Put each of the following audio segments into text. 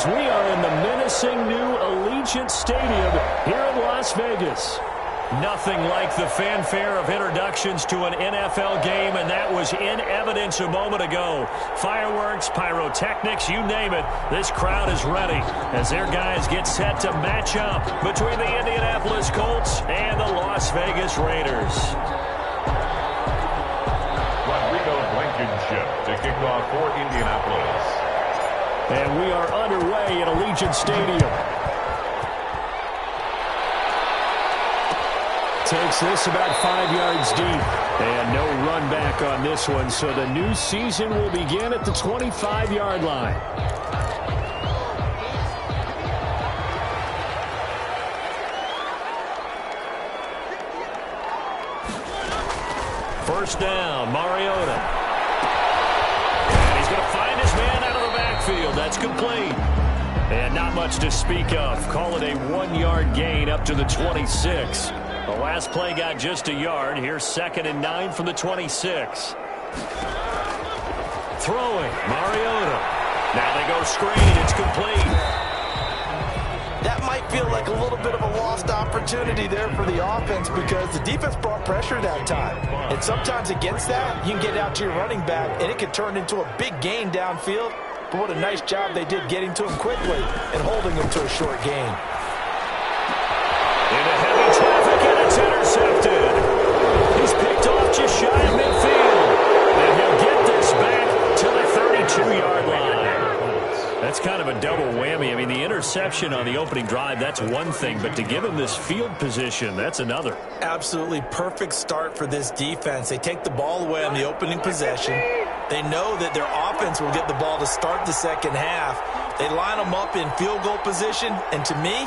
as we are in the menacing new Allegiant Stadium here in Las Vegas. Nothing like the fanfare of introductions to an NFL game, and that was in evidence a moment ago. Fireworks, pyrotechnics, you name it. This crowd is ready as their guys get set to match up between the Indianapolis Colts and the Las Vegas Raiders. Rodrigo Blankenship to kick off for Indianapolis. And we are underway at Allegiant Stadium. Takes this about 5 yards deep. And no run back on this one, so the new season will begin at the 25-yard line. First down, Mariota. And he's going to find his man out of the backfield. That's complete. And not much to speak of. Call it a 1-yard gain up to the 26. The last play got just a yard. Here's 2nd and 9 from the 26. Throwing, Mariota. Now they go screen. It's complete. That might feel like a little bit of a lost opportunity there for the offense because the defense brought pressure that time. And sometimes against that, you can get out to your running back, and it can turn into a big gain downfield. But what a nice job they did getting to him quickly and holding him to a short gain. Into heavy traffic, and it's intercepted. He's picked off just shy of midfield. And he'll get this back to the 32-yard line. That's kind of a double whammy. I mean, the interception on the opening drive, that's one thing. But to give him this field position, that's another. Absolutely perfect start for this defense. They take the ball away on the opening possession. They know that their offense will get the ball to start the second half. They line them up in field goal position. And to me,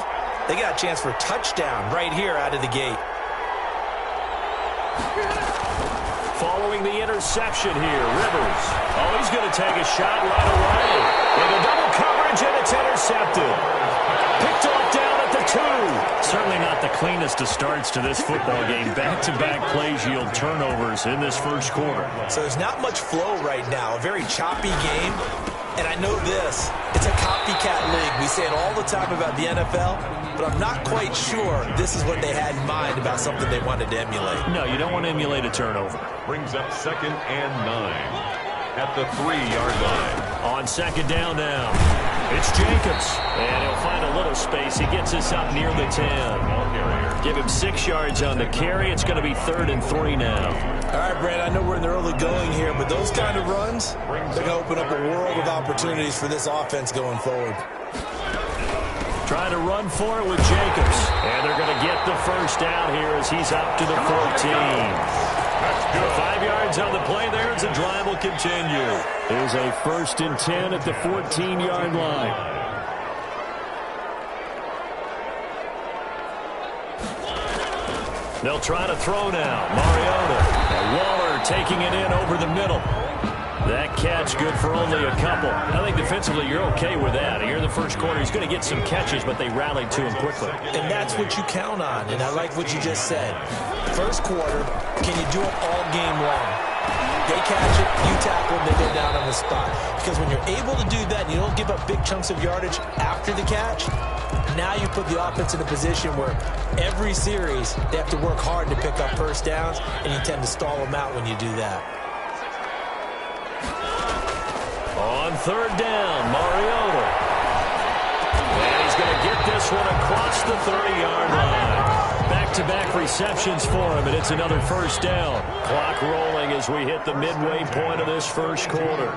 they got a chance for a touchdown right here out of the gate. Following the interception here, Rivers. Oh, he's going to take a shot right away. Into double coverage, and it's intercepted. Picked off down at the 2. Certainly not the cleanest of starts to this football game. Back-to-back plays yield turnovers in this first quarter. So there's not much flow right now. A very choppy game. And I know this, it's a copycat league. We say it all the time about the NFL, but I'm not quite sure this is what they had in mind about something they wanted to emulate. No, you don't want to emulate a turnover. Brings up 2nd and 9 at the 3-yard line. On 2nd down now, it's Jacobs. And he'll find a little space. He gets us up near the 10. Give him 6 yards on the carry. It's going to be 3rd and 3 now. All right, Brad, I know we're in the early going here, but those kind of runs, they're going to open up a world of opportunities for this offense going forward. Trying to run for it with Jacobs. And they're going to get the first down here as he's up to the 14. 5 yards on the play there as the drive will continue. There's a 1st and 10 at the 14-yard line. They'll try to throw now. Mariota. And Waller taking it in over the middle. That catch good for only a couple. I think defensively you're okay with that. Here in the first quarter, he's going to get some catches, but they rallied to him quickly. And that's what you count on, and I like what you just said. First quarter, can you do it all game long? They catch it, you tackle them, they go down on the spot. Because when you're able to do that and you don't give up big chunks of yardage after the catch, now you put the offense in a position where every series they have to work hard to pick up first downs, and you tend to stall them out when you do that. On 3rd down, Mariota. And he's going to get this one across the 30-yard line. Back-to-back receptions for him, and it's another first down. Clock rolling as we hit the midway point of this first quarter.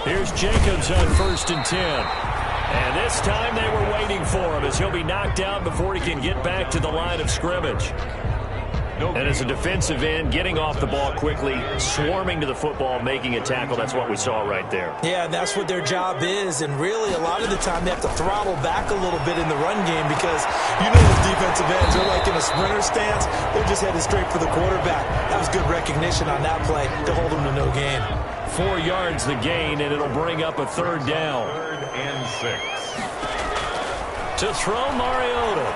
Here's Jacobs on 1st and 10. And this time they were waiting for him as he'll be knocked out before he can get back to the line of scrimmage. And as a defensive end, getting off the ball quickly, swarming to the football, making a tackle, that's what we saw right there. Yeah, and that's what their job is. And really, a lot of the time, they have to throttle back a little bit in the run game because you know those defensive ends, they're like in a sprinter stance. They're just headed straight for the quarterback. That was good recognition on that play to hold them to no gain. 4 yards the gain, and it'll bring up a 3rd down. 3rd and 6. To throw Mariota.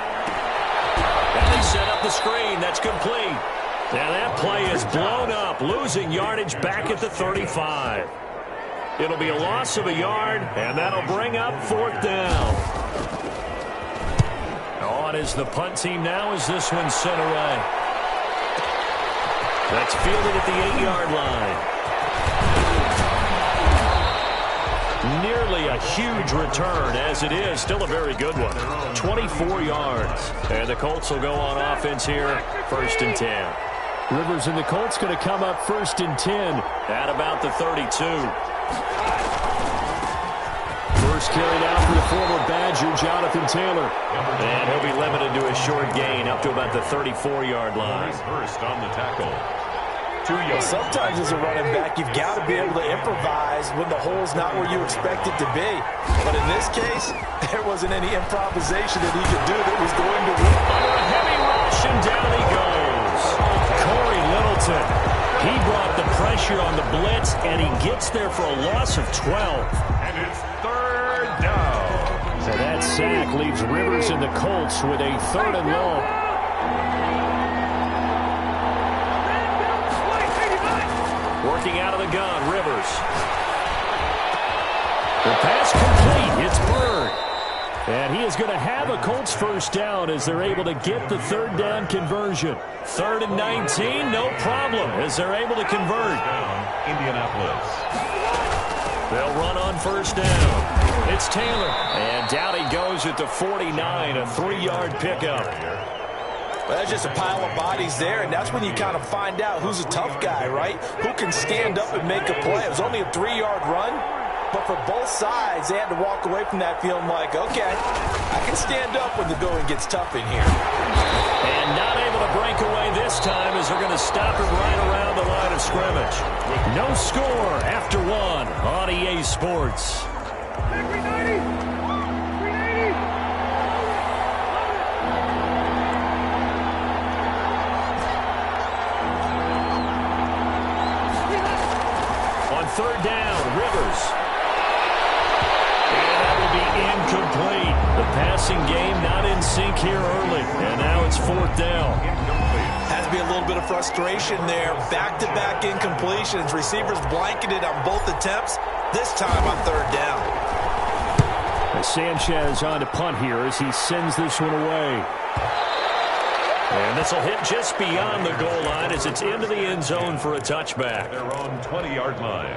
And they set up the screen. That's complete. Now that play is blown up, losing yardage back at the 35. It'll be a loss of a yard, and that'll bring up 4th down. On is the punt team now as this one's sent away. That's fielded at the 8-yard line. Nearly a huge return, as it is. Still a very good one. 24 yards. And the Colts will go on offense here, 1st and 10. Rivers and the Colts going to come up 1st and 10. At about the 32. First carried out for the former Badger, Jonathan Taylor. And he'll be limited to a short gain up to about the 34-yard line. First on the tackle. 2 yards. Sometimes as a running back, you've got to be able to improvise when the hole's not where you expect it to be. But in this case, there wasn't any improvisation that he could do that was going to work. Under a heavy rush, and down he goes. Corey Littleton. He brought the pressure on the blitz, and he gets there for a loss of 12. And it's 3rd down. So that sack leaves Rivers and the Colts with a 3rd and long. Working out of the gun, Rivers. The pass complete. It's Bird. And he is going to have a Colts 1st down as they're able to get the 3rd down conversion. 3rd and 19, no problem, as they're able to convert. Indianapolis. They'll run on 1st down. It's Taylor. And down he goes at the 49, a 3-yard pickup. Well, that's just a pile of bodies there, and that's when you kind of find out who's a tough guy, right? Who can stand up and make a play. It was only a 3-yard run, but for both sides, they had to walk away from that feeling like, okay, I can stand up when the going gets tough in here. And not able to break away this time as they're going to stop it right around the line of scrimmage. No score after 1 on EA Sports. On 3rd down, Rivers. And that will be incomplete. The passing game not in sync here early. And now it's 4th down. Has to be a little bit of frustration there. Back-to-back incompletions. Receivers blanketed on both attempts. This time on 3rd down. Sanchez on to punt here as he sends this one away. And this will hit just beyond the goal line as it's into the end zone for a touchback. They're on 20-yard line.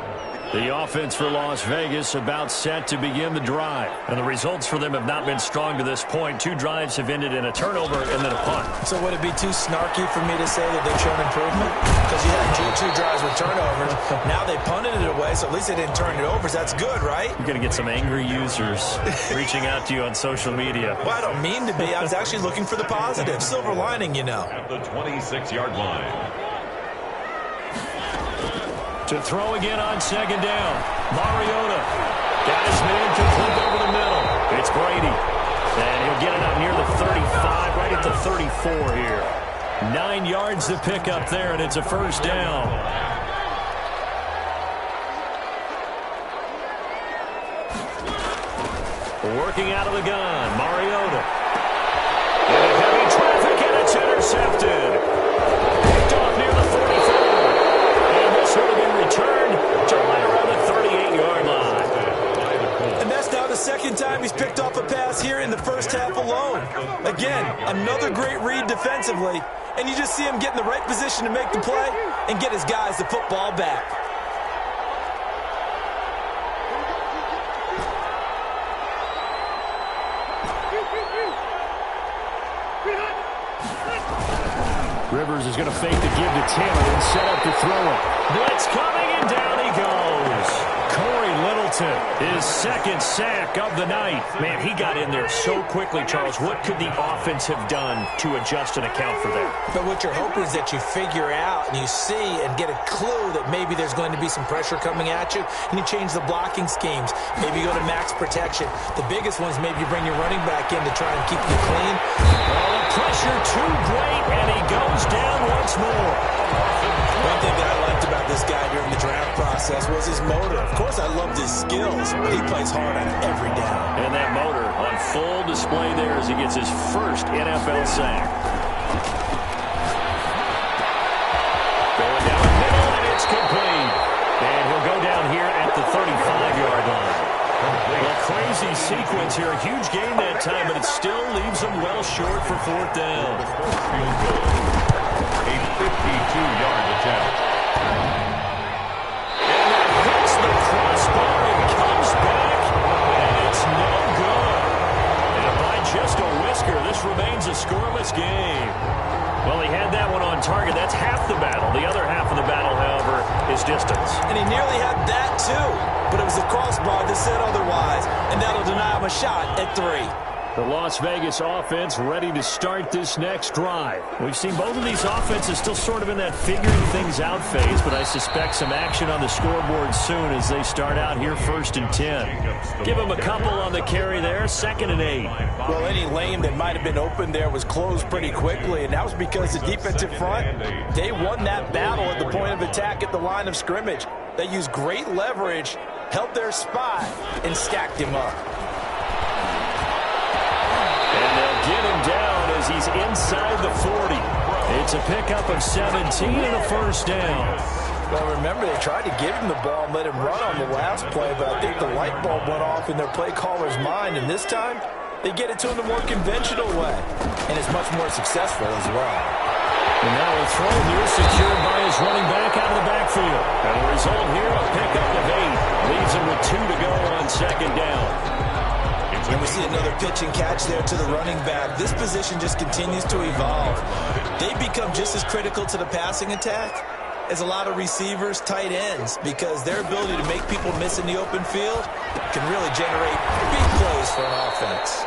The offense for Las Vegas about set to begin the drive. And the results for them have not been strong to this point. 2 drives have ended in a turnover and then a punt. So would it be too snarky for me to say that they've shown improvement? Because you had two drives with turnovers. Now they punted it away, so at least they didn't turn it over. So that's good, right? You're going to get some angry users reaching out to you on social media. Well, I don't mean to be. I was actually looking for the positive. Silver lining, you know. At the 26-yard line. To throw again on 2nd down. Mariota got his man complete over the middle. It's Brady. And he'll get it out near the 35, right at the 34 here. 9 yards to pick up there, and it's a 1st down. Working out of the gun, Mariota. And heavy traffic, and it's intercepted. Picked off near the 44. And this will be returned to right around the 38-yard line. And that's now the 2nd time he's picked off a pass here in the 1st half alone. Again, another great read defensively. And you just see him get in the right position to make the play and get his guys the football back. Rivers is going to fake the give to Taylor and set up to throw it. Blitz coming, and down he goes. Corey Littleton, his 2nd sack of the night. Man, he got in there so quickly, Charles. What could the offense have done to adjust and account for that? But what you're hoping is that you figure out and you see and get a clue that maybe there's going to be some pressure coming at you, and you change the blocking schemes. Maybe you go to max protection. The biggest one is maybe you bring your running back in to try and keep you clean. Oh, the pressure too great, and he goes down once more. One thing that I liked about this guy during the draft process was his motor. Of course, I loved his skills, but he plays hard on every down. And that motor on full display there as he gets his first NFL sack. Going down the middle, and it's complete. And he'll go down here at the 35. yards here. A huge gain that time, but it still leaves them well short for fourth down. Field goal. A 52-yard attempt. And that hits the crossbar and comes back, and it's no good. And by just a whisker, this remains a scoreless game. Well, he had that one on target. That's half the battle. The other half of the battle, however, is distance. And he nearly had that, too. But it was the crossbar that said otherwise, and that'll deny him a shot at 3. The Las Vegas offense ready to start this next drive. We've seen both of these offenses still sort of in that figuring things out phase, but I suspect some action on the scoreboard soon as they start out here 1st and 10. Give them a couple on the carry there, 2nd and 8. Well, any lane that might have been open there was closed pretty quickly, and that was because the defensive front, they won that battle at the point of attack at the line of scrimmage. They used great leverage, held their spot, and stacked him up. And they'll get him down as he's inside the 40. It's a pickup of 17 and a first down. Well, remember, they tried to give him the ball and let him run on the last play, but I think the light bulb went off in their play caller's mind, and this time, they get it to him the more conventional way, and it's much more successful as well. And now a throw here secured by his running back out of the backfield. And the result here, a pickup of 8. Leaves him with 2 to go on 2nd down. And we see another pitch and catch there to the running back. This position just continues to evolve. They become just as critical to the passing attack as a lot of receivers, tight ends, because their ability to make people miss in the open field can really generate big plays for an offense.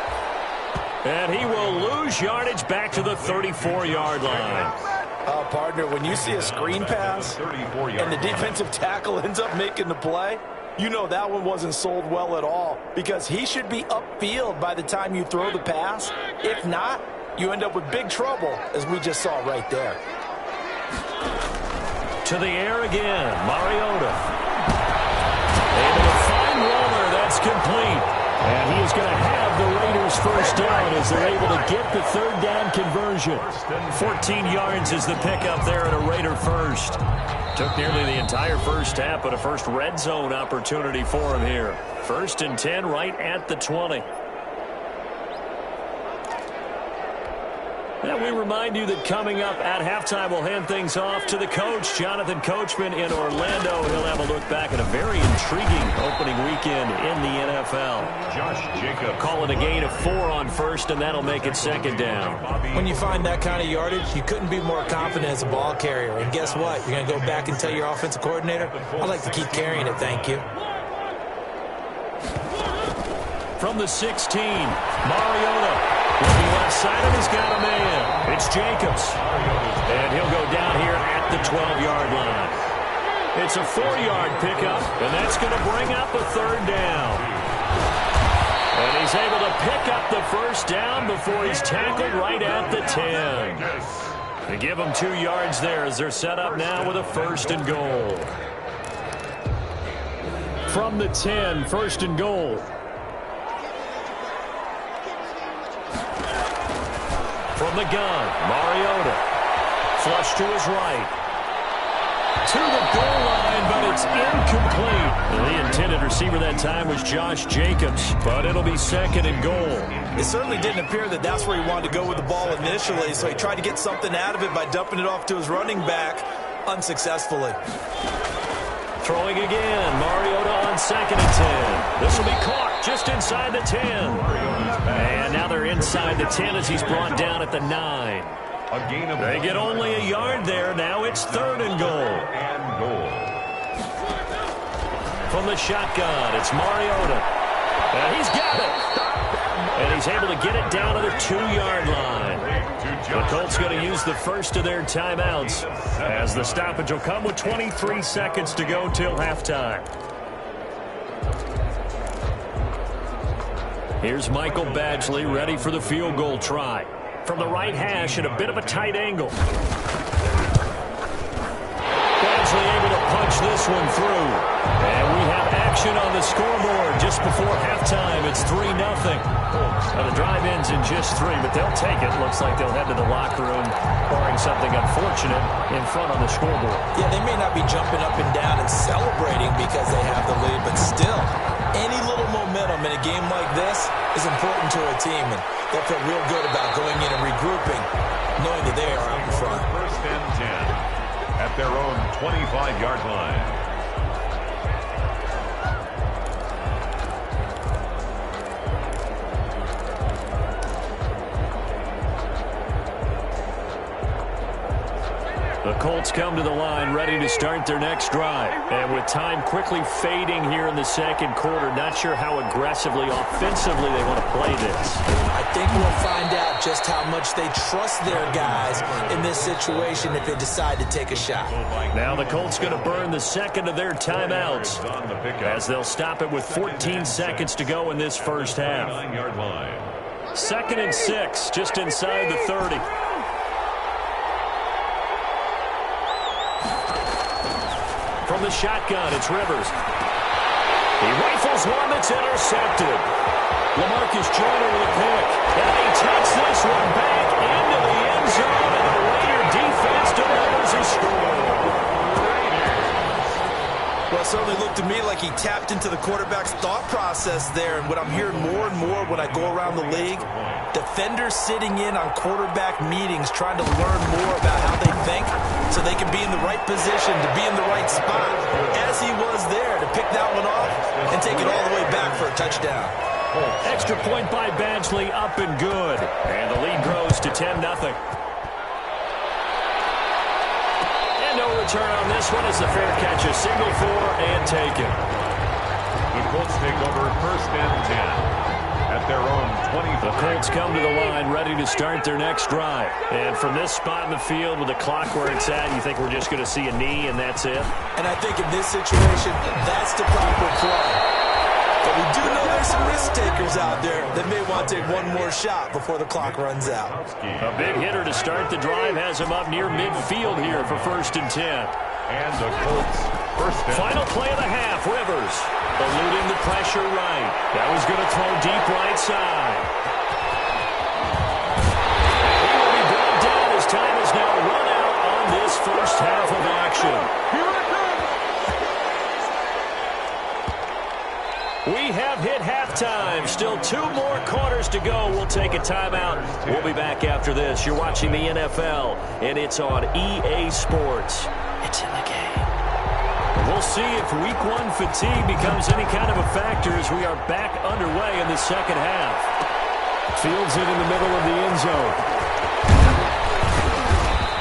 And he will lose yardage back to the 34-yard line. Partner, when you see a screen pass and the defensive tackle ends up making the play, you know that one wasn't sold well at all, because he should be upfield by the time you throw the pass. If not, you end up with big trouble, as we just saw right there. To the air again, Mariota. Able to find Waller, that's complete. And he is going to have the Raiders first down as they're able to get the 3rd down conversion. 14 yards is the pickup there at a Raider first. Took nearly the entire first half, but a first red zone opportunity for him here. 1st and 10 right at the 20. And we remind you that coming up at halftime, we'll hand things off to the coach, Jonathan Coachman in Orlando. He'll have a look back at a very intriguing opening weekend in the NFL. Josh Jacobs. Call it a gain of 4 on 1st, and that'll make it 2nd down. When you find that kind of yardage, you couldn't be more confident as a ball carrier. And guess what? You're going to go back and tell your offensive coordinator, I'd like to keep carrying it, thank you. From the 16, Mariota. Looking left side, and he's got a man. It's Jacobs. And he'll go down here at the 12-yard line. It's a 4-yard pickup, and that's going to bring up a 3rd down. And he's able to pick up the first down before he's tackled right at the 10. They give him 2 yards there as they're set up now with a 1st and goal. From the 10, 1st and goal. From the gun, Mariota. Flush to his right. To the goal line, but it's incomplete. The intended receiver that time was Josh Jacobs, but it'll be 2nd and goal. It certainly didn't appear that that's where he wanted to go with the ball initially, so he tried to get something out of it by dumping it off to his running back unsuccessfully. Throwing again, Mariota on 2nd and 10. This will be caught just inside the 10. And now they're inside the 10 as he's brought down at the 9. A gain of They get only a yard there. Now it's 3rd and goal. From the shotgun, it's Mariota. And he's got it. And he's able to get it down to the 2-yard line. The Colts going to use the first of their timeouts as the stoppage will come with 23 seconds to go till halftime. Here's Michael Badgley ready for the field goal try. From the right hash at a bit of a tight angle. Badgley able to punch this one through. And we have action on the scoreboard just before halftime. It's 3-0. Now the drive ends in just 3, but they'll take it. Looks like they'll head to the locker room, barring something unfortunate in front on the scoreboard. Yeah, they may not be jumping up and down and celebrating because they have the lead, but still, any little momentum in a game like this is important to a team, and they'll feel real good about going in and regrouping, knowing that they are out in front. First and 10 at their own 25-yard line. The Colts come to the line ready to start their next drive. And with time quickly fading here in the second quarter, not sure how aggressively, offensively they want to play this. I think we'll find out just how much they trust their guys in this situation if they decide to take a shot. Now the Colts going to burn the second of their timeouts as they'll stop it with 14 seconds to go in this first half. 9-yard line. 2nd and 6, just inside the 30. From the shotgun, it's Rivers. He rifles one that's intercepted. LaMarcus Joyner with a pick. And he takes this one back into the end zone, and the Raider defense delivers a score. Well, it certainly looked to me like he tapped into the quarterback's thought process there. And what I'm hearing more and more when I go around the league, defenders sitting in on quarterback meetings trying to learn more about how they think so they can be in the right position to be in the right spot, as he was there to pick that one off and take it all the way back for a touchdown. Extra point by Badgley, up and good. And the lead grows to 10-0. And no return on this one as the fair catch is signaled for and taken. The Colts take over first and 10 at their own 25. The Colts come to the line ready to start their next drive. And from this spot in the field with the clock where it's at, you think we're just going to see a knee and that's it? And I think in this situation, that's the proper play. But we do know there's some risk takers out there that may want to take one more shot before the clock runs out. A big hitter to start the drive has him up near midfield here for 1st and 10. And the Colts first and Final play of the half, Rivers. Eluding the pressure right. That was going to throw deep right side. He will be brought down as time is now run out on this first half of action. We have hit halftime. Still 2 more quarters to go. We'll take a timeout. We'll be back after this. You're watching the NFL, and it's on EA Sports. It's in the game. We'll see if Week 1 fatigue becomes any kind of a factor as we are back underway in the second half. Fields it in the middle of the end zone.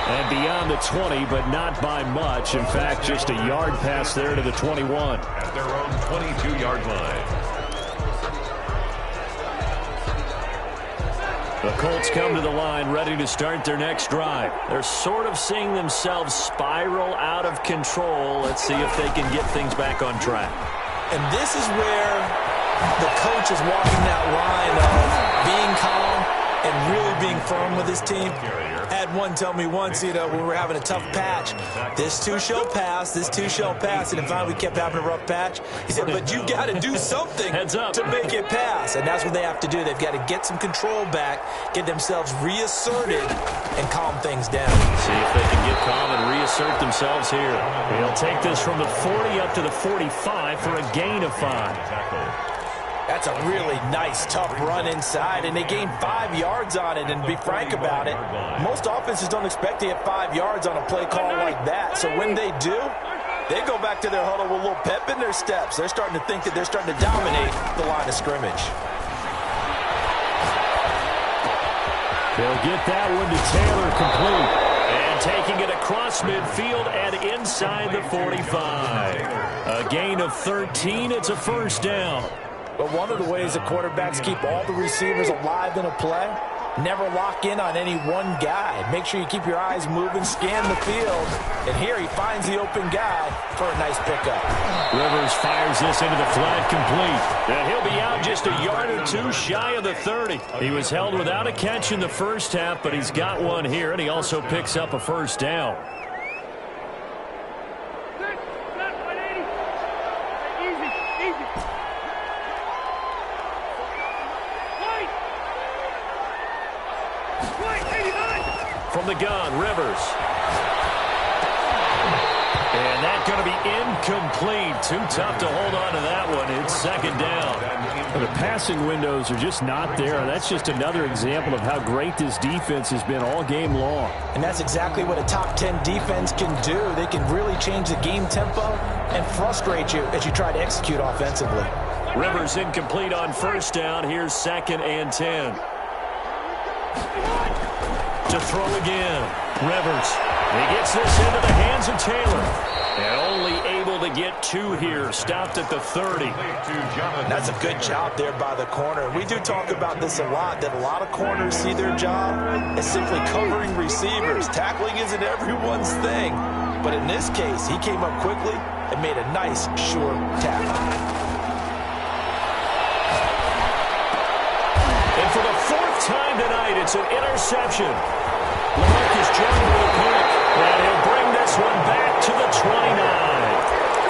And beyond the 20, but not by much. In fact, just a yard pass there to the 21. at their own 22-yard line. The Colts come to the line ready to start their next drive. They're sort of seeing themselves spiral out of control. Let's see if they can get things back on track. And this is where the coach is walking that line of being calm and really being firm with his team. Had one tell me once, when we were having a tough patch, this too shall pass, this too shall pass. And finally we kept having a rough patch. He said, but you got to do something to make it pass. And that's what they have to do. They've got to get some control back, get themselves reasserted, and calm things down. See if they can get calm and reassert themselves here. They'll take this from the 40 up to the 45 for a gain of 5. That's a really nice, tough run inside, and they gained 5 yards on it. And to be frank about it, most offenses don't expect to get 5 yards on a play call like that. So when they do, they go back to their huddle with a little pep in their steps. They're starting to think that they're starting to dominate the line of scrimmage. They'll get that one to Taylor complete. And taking it across midfield and inside the 45. A gain of 13. It's a first down. But one of the ways that quarterbacks keep all the receivers alive in a play, never lock in on any one guy. Make sure you keep your eyes moving, scan the field. And here he finds the open guy for a nice pickup. Rivers fires this into the flat complete. And he'll be out just a yard or two shy of the 30. He was held without a catch in the first half, but he's got one here, and he also picks up a first down. From the gun, Rivers. And that's going to be incomplete. Too tough to hold on to that one. It's second down. The passing windows are just not there. That's just another example of how great this defense has been all game long. And that's exactly what a top 10 defense can do. They can really change the game tempo and frustrate you as you try to execute offensively. Rivers incomplete on first down. Here's 2nd and 10. To throw again. Rivers. He gets this into the hands of Taylor. And only able to get 2 here. Stopped at the 30. That's a good job there by the corner. We do talk about this a lot, that a lot of corners see their job as simply covering receivers. Tackling isn't everyone's thing. But in this case, he came up quickly and made a nice, sure tackle. And for the 4th time tonight, it's an interception. LaMarcus Jones with a pick. And he'll bring this one back to the 29.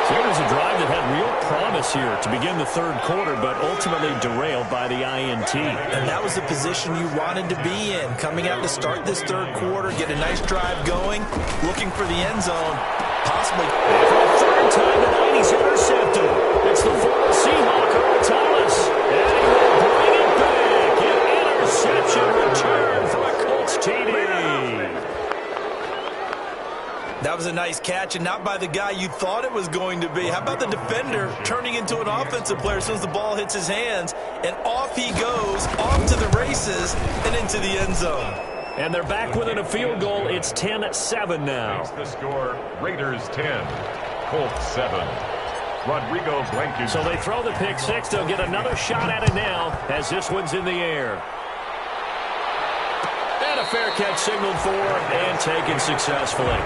So it was a drive that had real promise here to begin the 3rd quarter, but ultimately derailed by the INT. And that was the position you wanted to be in. Coming out to start this 3rd quarter, get a nice drive going, looking for the end zone, possibly. And for the 3rd time tonight, he's intercepted. It's the former Seahawk, Earl Thomas. And he will bring it back. An interception return for a Colts TD. That was a nice catch, and not by the guy you thought it was going to be. How about the defender turning into an offensive player as soon as the ball hits his hands, and off he goes, off to the races, and into the end zone. And they're back within a field goal. It's 10-7 now. The score, Raiders 10, Colts 7. Rodrigo Blankenship. So they throw the pick six. They'll get another shot at it now as this one's in the air. And a fair catch signaled for and taken successfully.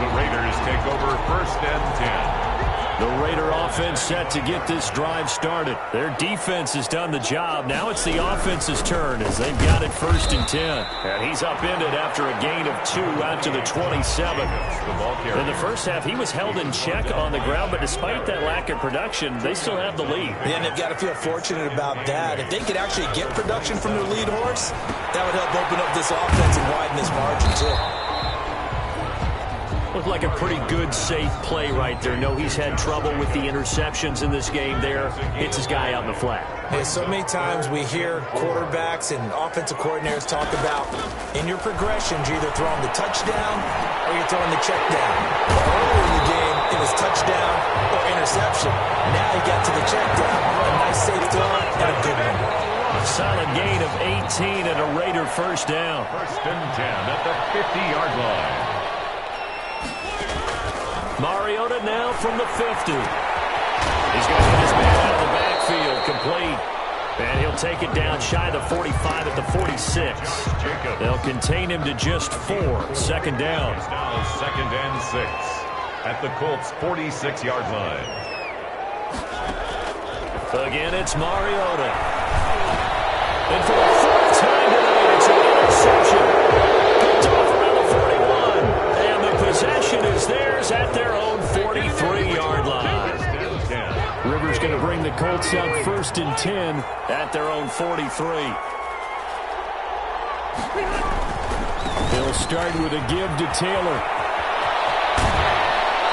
The Raiders take over 1st and 10. The Raider offense set to get this drive started. Their defense has done the job. Now it's the offense's turn as they've got it 1st and 10. And he's upended after a gain of 2 out to the 27. In the first half, he was held in check on the ground, but despite that lack of production, they still have the lead. And they've got to feel fortunate about that. If they could actually get production from their lead horse, that would help open up this offense and widen this margin too. Looked like a pretty good, safe play right there. No, he's had trouble with the interceptions in this game there. Hits his guy out in the flat. Hey, so many times we hear quarterbacks and offensive coordinators talk about in your progressions, you're either throwing the touchdown or you're throwing the check down. Earlier in the game, it was touchdown or interception. Now he got to the check down. A nice safe throw and a good one. A solid gain of 18 and a Raider first down. 1st and 10 at the 50-yard line. Mariota now from the 50. He's going to get his man out of the backfield, complete. And he'll take it down shy of the 45 at the 46. They'll contain him to just 4. 2nd down. Now 2nd and 6 at the Colts' 46-yard line. Again, it's Mariota. And for the 4th time tonight, it's an interception. Picked off around the 41. And the possession is theirs at their own 43-yard line. Rivers going to bring the Colts up 1st and 10 at their own 43. He'll start with a give to Taylor.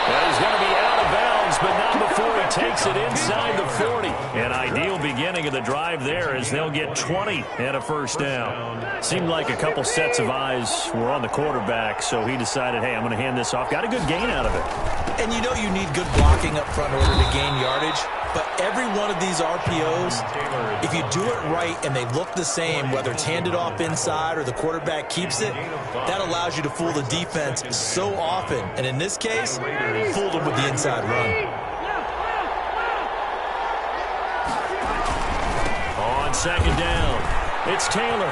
And he's going to be out of bounds, but not before he takes it inside the 40. An ideal beginning of the drive there as they'll get 20 and a first down. Seemed like a couple sets of eyes were on the quarterback, so he decided, hey, I'm going to hand this off. Got a good gain out of it. And you know you need good blocking up front in order to gain yardage. But every one of these RPOs, if you do it right and they look the same, whether it's handed off inside or the quarterback keeps it, that allows you to fool the defense so often. And in this case, fooled them with the inside run. On 2nd down, it's Taylor.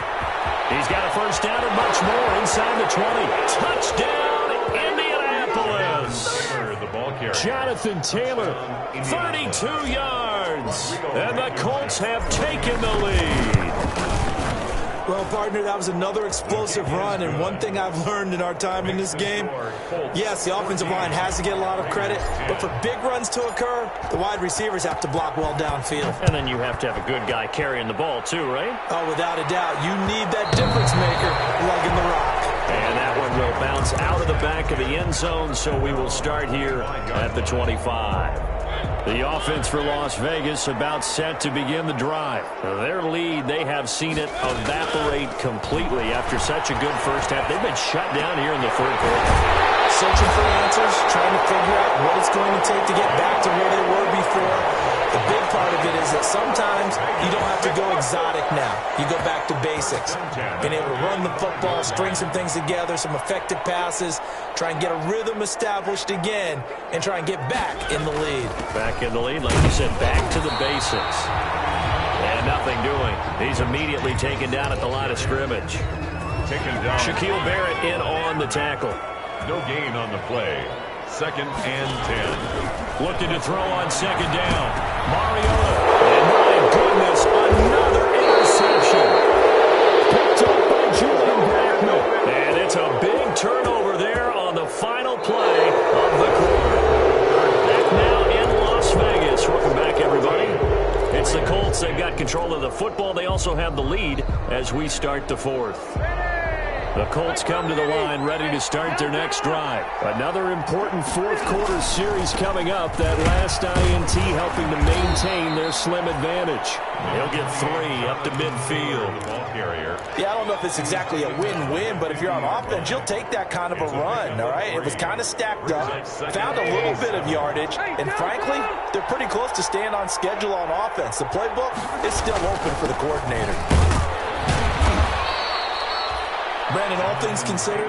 He's got a first down and much more inside the 20. Touchdown, Indianapolis. Jonathan Taylor, 32 yards. And the Colts have taken the lead. Well, partner, that was another explosive run, and one thing I've learned in our time in this game, yes, the offensive line has to get a lot of credit, but for big runs to occur, the wide receivers have to block well downfield. And then you have to have a good guy carrying the ball too, right? Oh, without a doubt. You need that difference maker lugging the rock. And that one will bounce out of the back of the end zone, so we will start here at the 25. The offense for Las Vegas about set to begin the drive. Their lead, they have seen it evaporate completely after such a good first half. They've been shut down here in the third quarter. Searching for answers, trying to figure out what it's going to take to get back to where they were before. The big part of it is that sometimes you don't have to go exotic now. You go back to basics. Being able to run the football, string some things together, some effective passes, try and get a rhythm established again, and try and get back in the lead. Back in the lead, like you said, back to the basics. And nothing doing. He's immediately taken down at the line of scrimmage. Taken down. Shaquille Barrett in on the tackle. No gain on the play. 2nd and 10. Looking to throw on 2nd down. Mariota. And my goodness, another interception. Picked up by Julian Blackmon. And it's a big turnover there on the final play of the quarter. Back now in Las Vegas. Welcome back, everybody. It's the Colts. They've got control of the football. They also have the lead as we start the fourth. The Colts come to the line ready to start their next drive. Another important fourth quarter series coming up. That last INT helping to maintain their slim advantage. He'll get 3 up to midfield. Ball carrier. Yeah, I don't know if it's exactly a win-win, but if you're on offense, you'll take that kind of a run, all right? It was kind of stacked up, found a little bit of yardage, and frankly, they're pretty close to staying on schedule on offense. The playbook is still open for the coordinator. Brandon, all things considered,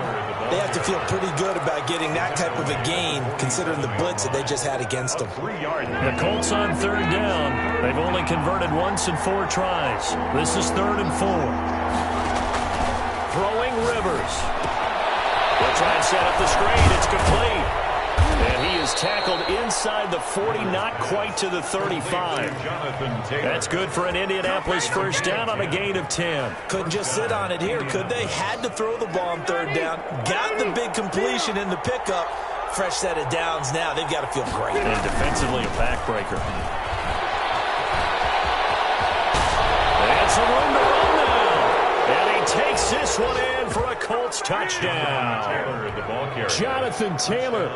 they have to feel pretty good about getting that type of a gain, considering the blitz that they just had against them. The Colts on 3rd down. They've only converted once in 4 tries. This is 3rd and 4. Throwing Rivers. They'll try and set up the screen. It's complete. And he is tackled inside the 40, not quite to the 35. That's good for an Indianapolis first down on a gain of 10. Couldn't just sit on it here, could they? Had to throw the ball on 3rd down. Got the big completion in the pickup. Fresh set of downs now. They've got to feel great. And defensively a backbreaker. And some room to run now. And he takes this one in for a Colts touchdown. Jonathan Taylor,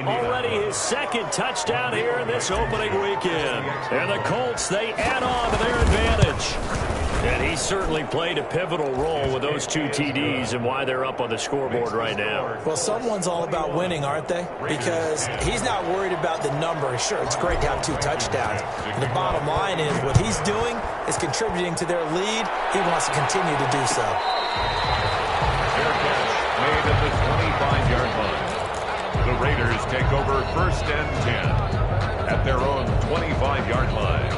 already his 2nd touchdown here in this opening weekend. And the Colts, they add on to their advantage. And he certainly played a pivotal role with those 2 TDs and why they're up on the scoreboard right now. Well, someone's all about winning, aren't they? Because he's not worried about the number. Sure, it's great to have 2 touchdowns. The bottom line is what he's doing is contributing to their lead. He wants to continue to do so. Made at the 25-yard line. The Raiders take over 1st and 10 at their own 25-yard line.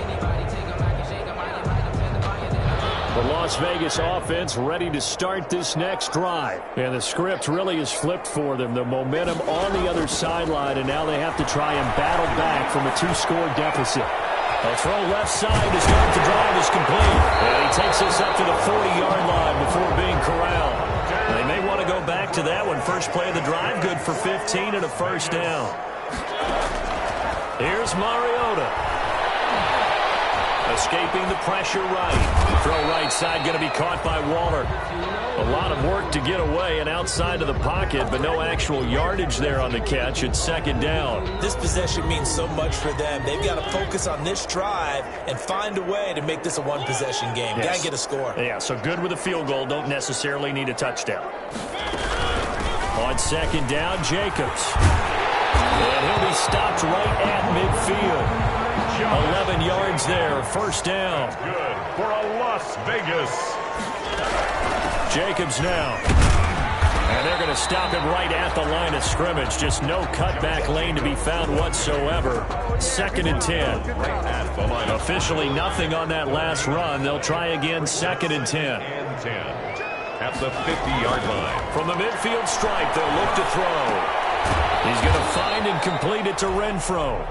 The Las Vegas offense ready to start this next drive. And the script really is flipped for them. The momentum on the other sideline, and now they have to try and battle back from a 2-score deficit. A throw left side to start the drive is complete. And he takes us up to the 40-yard line before being corralled. They may want to go back to that one. First play of the drive, good for 15 and a first down. Here's Mariota. Escaping the pressure right. Throw right side, going to be caught by Waller. A lot of work to get away and outside of the pocket, but no actual yardage there on the catch. It's 2nd down. This possession means so much for them. They've got to focus on this drive and find a way to make this a 1-possession game. Yes. Got to get a score. Yeah, so good with a field goal. Don't necessarily need a touchdown. On 2nd down, Jacobs. And he'll be stopped right at midfield. 11 yards there, first down. Good for a Las Vegas. Jacobs now. And they're going to stop him right at the line of scrimmage. Just no cutback lane to be found whatsoever. 2nd and 10. Officially nothing on that last run. They'll try again, 2nd and 10. At the 50-yard line. From the midfield stripe, they'll look to throw. He's going to find and complete it to Renfro.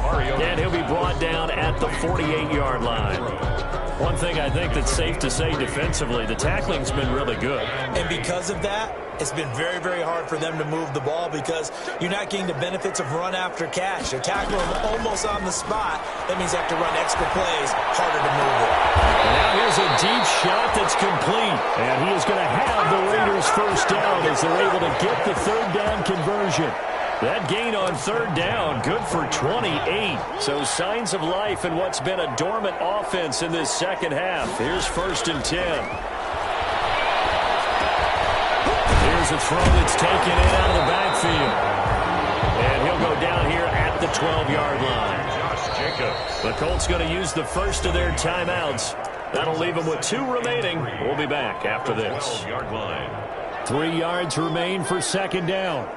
And he'll be brought down at the 48-yard line. One thing I think that's safe to say defensively, the tackling's been really good. And because of that, it's been very, very hard for them to move the ball because you're not getting the benefits of run after catch. They're tackling them almost on the spot. That means they have to run extra plays, harder to move it. Now here's a deep shot that's complete. And he is going to have the Raiders first down as they're able to get the 3rd down conversion. That gain on third down, good for 28. So signs of life in what's been a dormant offense in this second half. Here's 1st and 10. Here's a throw that's taken in out of the backfield. And he'll go down here at the 12-yard line. Josh Jacobs. The Colts going to use the first of their timeouts. That'll leave them with 2 remaining. We'll be back after this. 12-yard line. 3 yards remain for second down.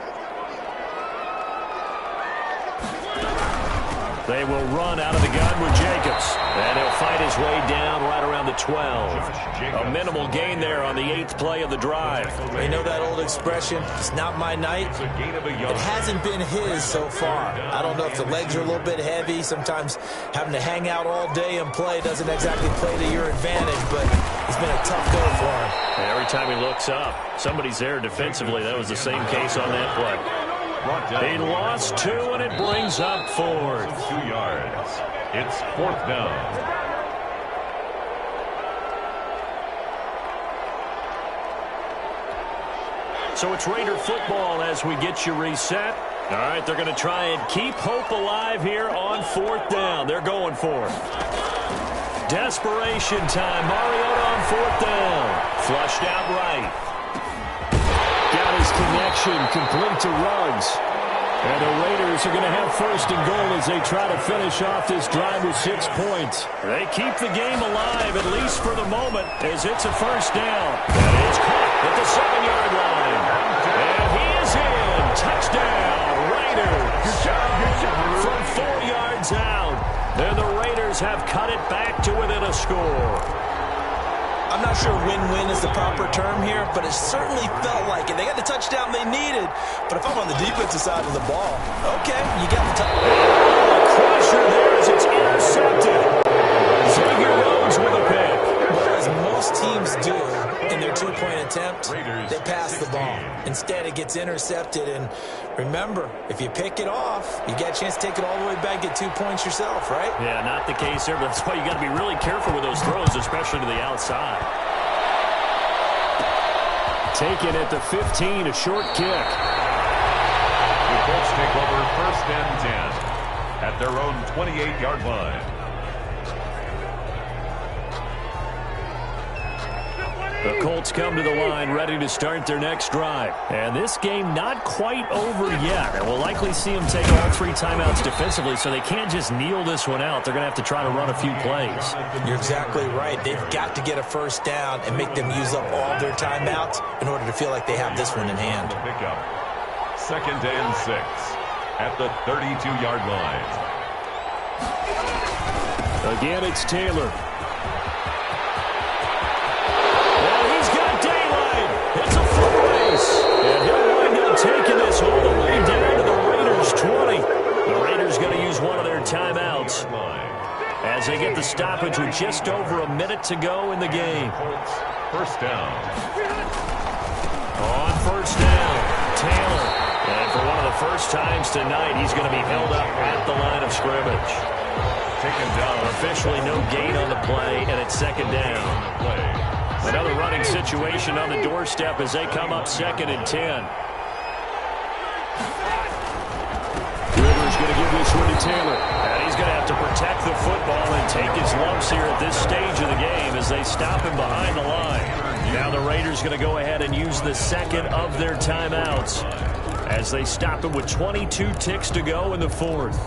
They will run out of the gun with Jacobs. And he'll fight his way down right around the 12. A minimal gain there on the 8th play of the drive. You know that old expression, it's not my night? It's a gain of a yard. It hasn't been his so far. I don't know if the legs are a little bit heavy. Sometimes having to hang out all day and play doesn't exactly play to your advantage, but it's been a tough go for him. And every time he looks up, somebody's there defensively. That was the same case on that play. He lost 2, and it brings up 4. 2 yards. It's 4th down. So it's Raider football as we get you reset. All right, they're going to try and keep hope alive here on 4th down. They're going for it. Desperation time. Mariota on 4th down. Flushed out right. Got his connection complete to Ruggs. And the Raiders are going to have 1st and goal as they try to finish off this drive with 6 points. They keep the game alive, at least for the moment, as it's a 1st down. And it's caught at the 7-yard line. And he is in. Touchdown, Raiders. From 4 yards out. And the Raiders have cut it back to within a score. I'm not sure win-win is the proper term here, but it certainly felt like it. They got the touchdown they needed, but if I'm on the defensive side of the ball, okay, you got the touchdown. A crusher there as it's intercepted. Xavier Rhodes with a pick. Well, as most teams do in their 2-point attempt, they pass the ball. Instead, it gets intercepted, and remember, if you pick it off, you get a chance to take it all the way back, get 2 points yourself, right? Yeah, not the case here, but that's why you got to be really careful with those throws, especially to the outside. Taken at the 15, a short kick. The Colts take over 1st and 10 at their own 28-yard line. The Colts come to the line ready to start their next drive. And this game not quite over yet. And we'll likely see them take all 3 timeouts defensively, so they can't just kneel this one out. They're going to have to try to run a few plays. You're exactly right. They've got to get a 1st down and make them use up all their timeouts in order to feel like they have this one in hand. Pickup. 2nd and 6 at the 32-yard line. Again, it's Taylor. And he'll wind up taking this all the way down to the Raiders' 20. The Raiders going to use one of their timeouts as they get the stoppage with just over a minute to go in the game. 1st down. On 1st down, Taylor. And for one of the first times tonight, he's going to be held up at the line of scrimmage. Taken down. Officially no gain on the play, and it's 2nd down. Another running situation on the doorstep as they come up 2nd and 10. Rivers going to give this one to Taylor. And he's going to have to protect the football and take his lumps here at this stage of the game as they stop him behind the line. Now the Raiders going to go ahead and use the 2nd of their timeouts as they stop him with 22 ticks to go in the 4th.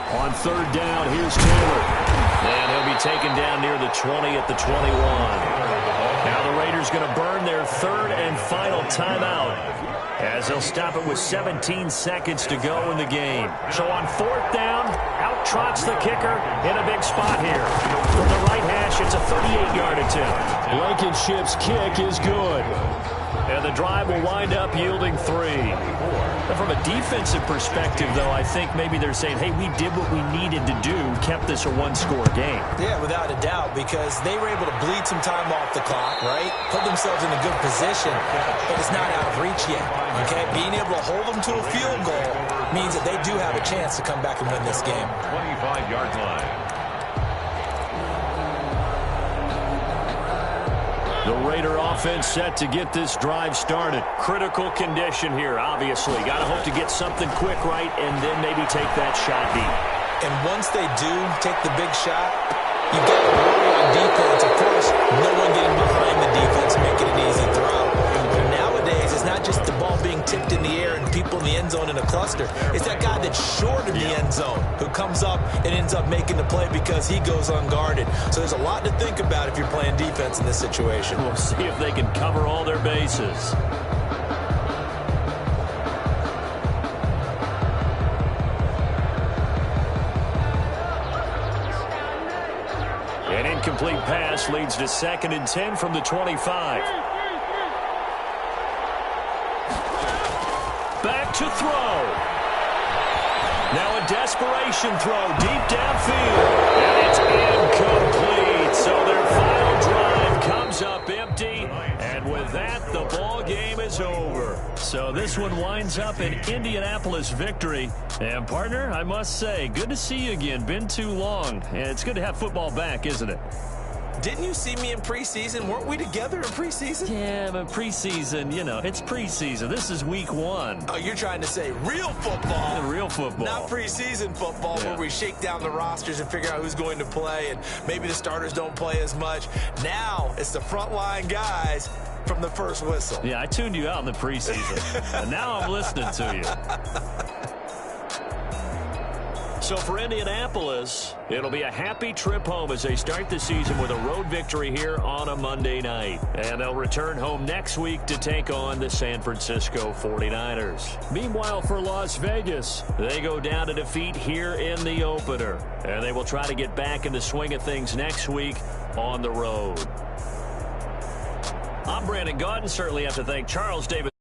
On 3rd down, here's Taylor. And he'll be taken down near the 20 at the 21. Now the Raiders going to burn their 3rd and final timeout as they'll stop it with 17 seconds to go in the game. So on 4th down, out trots the kicker in a big spot here. From the right hash, it's a 38-yard attempt. Blankenship's kick is good. And the drive will wind up yielding 3. And from a defensive perspective, though, I think maybe they're saying, hey, we did what we needed to do, kept this a 1-score game. Yeah, without a doubt, because they were able to bleed some time off the clock. right? Put themselves in a good position, but it's not out of reach yet, okay? Being able to hold them to a field goal means that they do have a chance to come back and win this game. 25-yard line. The Raider offense set to get this drive started. Critical condition here, obviously. Got to hope to get something quick right and then maybe take that shot deep. And once they do take the big shot, you've got to worry on defense. Of course, no one getting behind the defense, making an easy throw. But nowadays, it's not just the ball being tipped in the air and people in the end zone in a cluster. It's that guy that's short of the end zone who comes up and ends up making the play because he goes unguarded. So there's a lot to think about if you're playing defense in this situation. We'll see if they can cover all their bases. An incomplete pass leads to 2nd and 10 from the 25. Back to throw. Now a desperation throw deep downfield. And it's incomplete. So their final drive comes up empty. And with that, the ball game is over. So this one winds up an Indianapolis victory. And, partner, I must say, good to see you again. Been too long. And it's good to have football back, isn't it? Didn't you see me in preseason? Weren't we together in preseason? Yeah, but preseason, you know, it's preseason. This is week 1. Oh, you're trying to say real football. Real football. Not preseason football where we shake down the rosters and figure out who's going to play, and maybe the starters don't play as much. Now it's the frontline guys from the first whistle. Yeah, I tuned you out in the preseason, and now I'm listening to you. So for Indianapolis, it'll be a happy trip home as they start the season with a road victory here on a Monday night. And they'll return home next week to take on the San Francisco 49ers. Meanwhile, for Las Vegas, they go down to defeat here in the opener. And they will try to get back in the swing of things next week on the road. I'm Brandon Gaudin. Certainly have to thank Charles Davis.